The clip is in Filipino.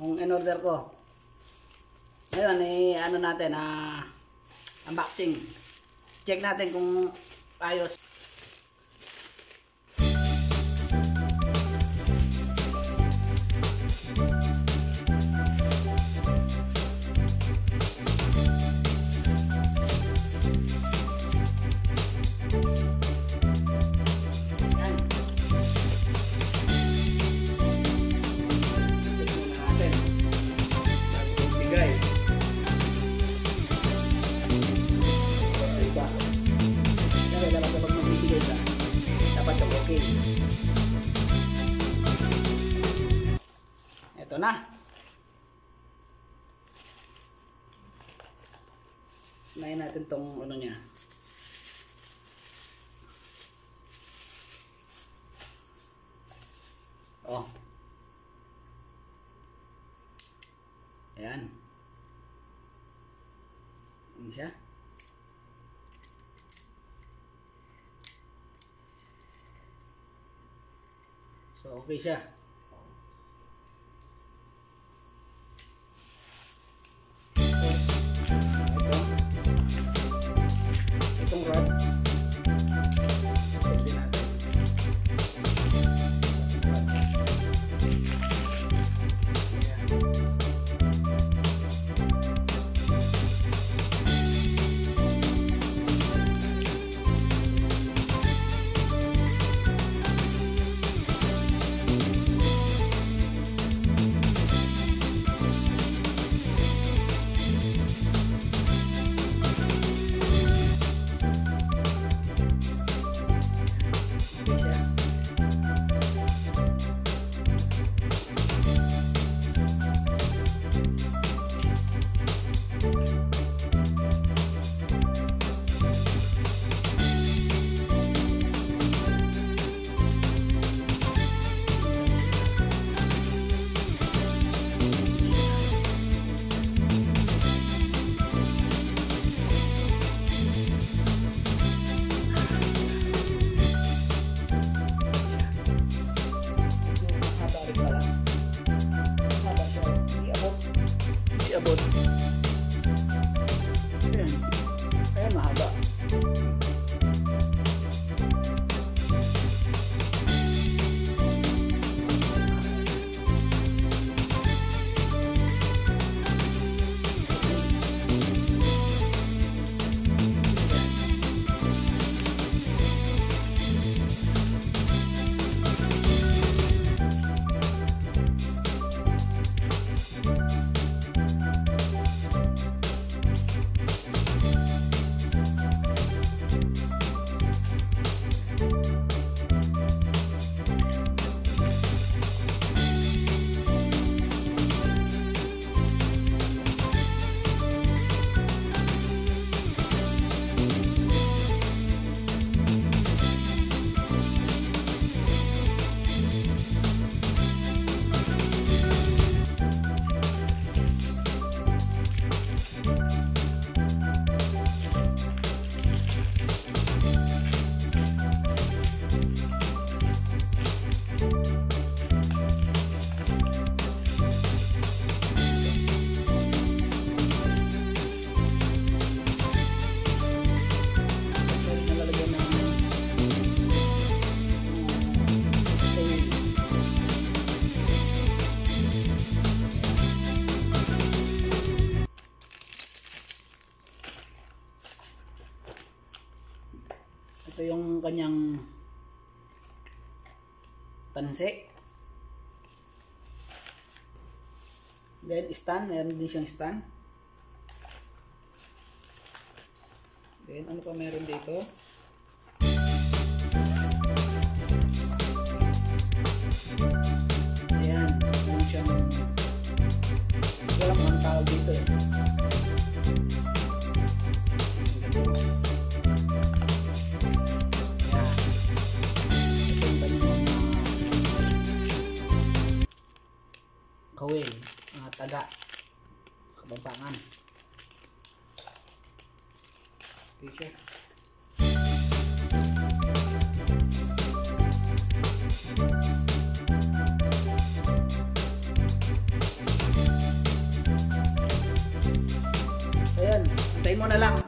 Yung in-order ko. Ngayon, ano natin, unboxing. Check natin kung ayos. Ito na. Unahin natin tong ano niya. Oh. Ayan. Ini siya. So, okay siya. Itong rod. Check din natin. Abot. Ayan. Ayan, mahaba. Ito yung kanyang tanse. Then stand, meron din siyang stand. Then ano pa meron dito? Ayan, meron siyang walang ang tawag dito eh. Kawil, mga taga sa kabampangan. Okay siya. mo na lang.